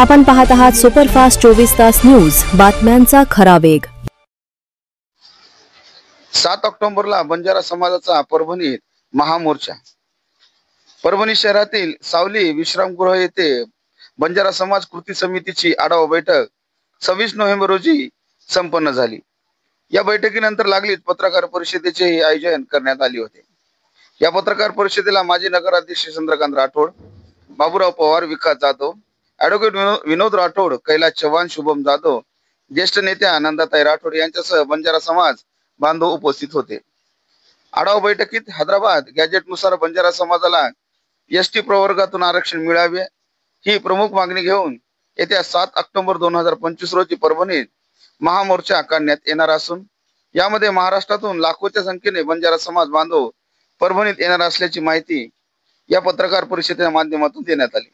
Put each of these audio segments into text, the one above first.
आपण पाहत आहात सुपरफास्ट 24 तास न्यूज, बातम्यांचा खरा वेग। 7 ऑक्टोबरला बंजारा समाजाचा परभणीत महामोर्चा। परभणी शहरातील सावली विश्रामगृह येथे बंजारा समाज कृती समितीची आढावा बैठक 26 नोव्हेंबर रोजी संपन्न झाली। या बैठकीनंतर लागलीच पत्रकार परिषदेचे आयोजन करण्यात आले होते। या पत्रकार परिषदेला माजी नगराध्यक्ष चंद्रकांत राठोड, बाबूराव पवार, विकास जाधव, ॲडव्होकेट विनोद राठोड, कैलास चव्हाण, शुभम जाधव, ज्येष्ठ नेत्या नंदाताई राठोड यांच्यासह बंजारा समाज बांधव उपस्थित होते। आढावा बैठकीत हैदराबाद गॅजेटनुसार बंजारा समाजाला एसटी प्रवर्गातून आरक्षण मिळावे ही प्रमुख मागणी घेऊन येत्या 7 ऑक्टोबर 2025 रोजी परभणीत महामोर्चा काढण्यात येणार असून यामध्ये महाराष्ट्रातून लाखोच्या संख्येने बंजारा समाज बांधव परभणीत येणार असल्याची माहिती या पत्रकार परिषदेच्या माध्यमातून देण्यात आली।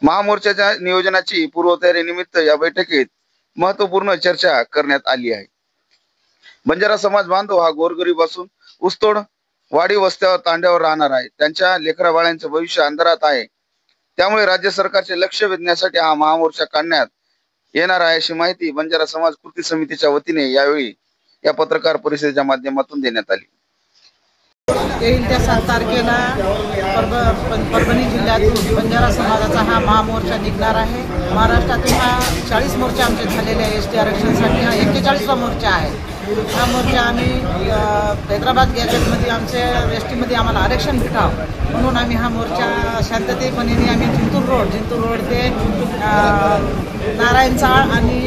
महामोर्चाच्या नियोजनाची पूर्वतयारी निमित्त या बैठकीत महत्त्वपूर्ण चर्चा करण्यात आली आहे। बंजारा समाज बांधव हा गोरगरीब असून ऊसतोड वाडी वस्त्यावर तांड्यावर राहणार आहे। त्यांच्या लेकरा बाळांचे भविष्य अंधारात आहे। त्यामुळे राज्य सरकारचे लक्ष वेधण्यासाठी हा महामोर्चा काढण्यात येणार आहे अशी माहिती बंजारा समाज कृती समितीच्या वतीने यावेळी या पत्रकार परिषदेच्या माध्यमातून देण्यात आली। येईल त्या 7 तारखेला परभणी जिल्ह्यातून बंजारा समाजाचा हा महामोर्चा निघणार आहे। महाराष्ट्रातून हा 40 मोर्चा आमचे झालेले आहे। एसटी आरक्षणासाठी हा 41वा मोर्चा आहे। हा मोर्चा आम्ही हैदराबाद गॅजेटमध्ये आमचे एसटीमध्ये आम्हाला आरक्षण भेटावं म्हणून आम्ही हा मोर्चा शांततेपणे आम्ही जिंतूर रोड ते नारायण चाळ आणि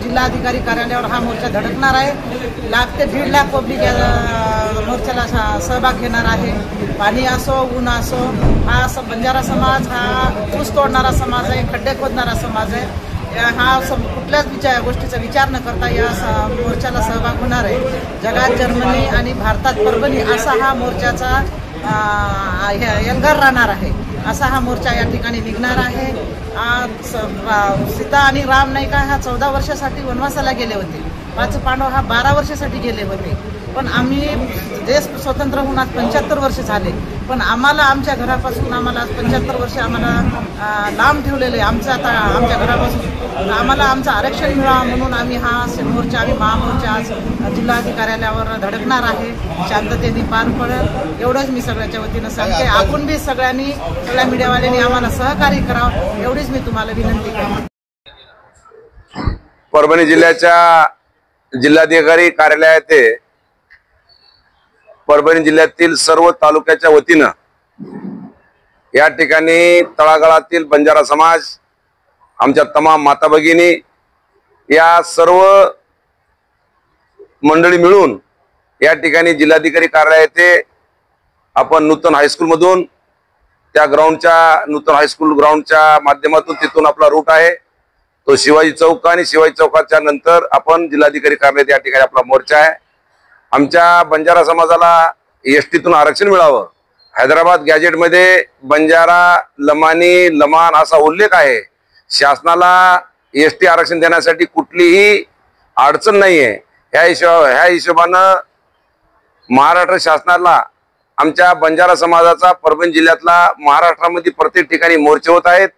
जिल्हाधिकारी कार्यालयावर हा मोर्चा धडकणार आहे। लाख ते 1.5 लाख पब्लिक या मोर्चाला सहभाग घेणार आहे। पाणी असो ऊन असो, हा बंजारा समाज हा ऊस तोडणारा समाज आहे, खड्डे खोदणारा समाज आहे। हा कुठल्याच गोष्टीचा विचार न करता या मोर्चाला सहभाग होणार आहे। जगात जर्मनी आणि भारतात परभणी असा हा मोर्चाचा एल्गार राहणार आहे। असा हा मोर्चा या ठिकाणी निघणार आहे। सीता आणि राम नाही का हा 14 वर्षासाठी वनवासाला गेले होते। 5 पांडव हा 12 वर्षासाठी गेले होते। पण आम्ही देश स्वतंत्र होऊन आज 75 वर्ष झाले, पण आम्हाला आमच्या घरापासून आम्हाला 75 वर्ष आम्हाला लांब ठेवलेले आमचं आता आमच्या घरापासून आम्हाला आमचं आरक्षण मिळावं म्हणून आम्ही हा मोर्चा महामोर्चा आज जिल्हाधिकारी कार्यालयावर धडकणार आहे। शांततेने पार पडेल एवढंच मी सगळ्याच्या वतीनं सांगते। आपण बी सगळ्या मीडियावाल्यांनी आम्हाला सहकार्य करावं एवढीच मी तुम्हाला विनंती करते। परभणी जिल्ह्याच्या जिल्हाधिकारी कार्यालयात परभणी जिल्ह्यातील सर्व तालुक्याच्या वतीनं या ठिकाणी तळागाळातील बंजारा समाज, आमच्या तमाम माता भगिनी या सर्व मंडळी मिळून या ठिकाणी जिल्हाधिकारी कार्यालय येथे आपण नूतन हायस्कूल मधून त्या ग्राउंडच्या नूतन हायस्कूल ग्राउंडच्या माध्यमातून तिथून आपला रूट आहे तो शिवाजी चौक आणि शिवाजी चौकाच्या नंतर आपण जिल्हाधिकारी कार्यालयात या ठिकाणी आपला मोर्चा आहे। आमच्या बंजारा समाजाला एसटीतून आरक्षण मिळावं। हैदराबाद गॅजेटमध्ये बंजारा, लमानी, लमान असा उल्लेख आहे। शासनाला एसटी आरक्षण देण्यासाठी कुठलीही अडचण नाहीये। ह्या हिशोबानं महाराष्ट्र शासनाला आमच्या बंजारा समाजाचा परभणी जिल्ह्यातला महाराष्ट्रामध्ये प्रत्येक ठिकाणी मोर्चे होत आहेत।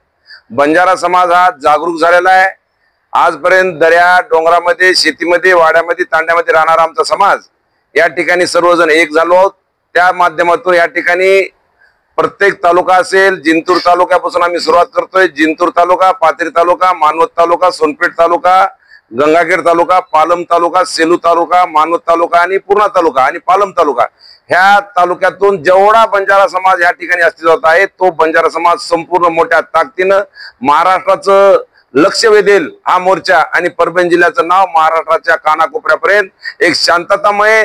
बंजारा समाज हा जागरूक झालेला आहे। आजपर्यंत दर्या डोंगरामध्ये, शेतीमध्ये, वाड्यामध्ये, तांड्यामध्ये राहणारा आमचा समाज या ठिकाणी सर्वजण एक झालो आहोत। त्या माध्यमातून या ठिकाणी प्रत्येक तालुका असेल, जिंतूर तालुक्यापासून आम्ही सुरुवात करतोय। जिंतूर तालुका, पाथरी तालुका, मानवत तालुका, सोनपेठ तालुका, गंगाखेड तालुका, पालम तालुका, सेलू तालुका, मानवत तालुका आणि पूर्णा तालुका आणि पालम तालुका ह्या तालुक्यातून जेवढा बंजारा समाज या ठिकाणी अस्तित्वात आहे तो बंजारा समाज संपूर्ण मोठ्या ताकदीनं महाराष्ट्राचं लक्ष वेधेल हा मोर्चा आणि परभणी जिल्ह्याचं नाव महाराष्ट्राच्या कानाकोपऱ्यापर्यंत एक शांततामय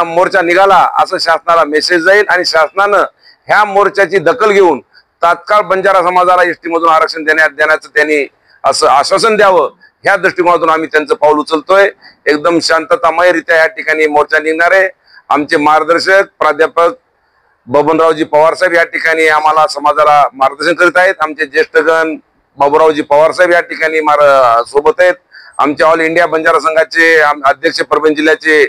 मोर्चा निघाला असं शासनाला मेसेज जाईल आणि शासनानं ह्या मोर्चाची दखल घेऊन तात्काळ बंजारा समाजाला एसटी मधून आरक्षण देण्याचं त्यांनी असं आश्वासन द्यावं ह्या दृष्टिकोनातून आम्ही त्यांचं पाऊल उचलतोय। एकदम शांततामयरित्या या ठिकाणी मोर्चा निघणार आहे। आमचे मार्गदर्शक प्राध्यापक बबनरावजी पवार साहेब या ठिकाणी आम्हाला समाजाला मार्गदर्शन करीत आहेत। आमचे ज्येष्ठगण बाबूरावजी पवार साहेब या ठिकाणी सोबत आहेत। आमच्या ऑल इंडिया बंजारा संघाचे अध्यक्ष परभणी जिल्ह्याचे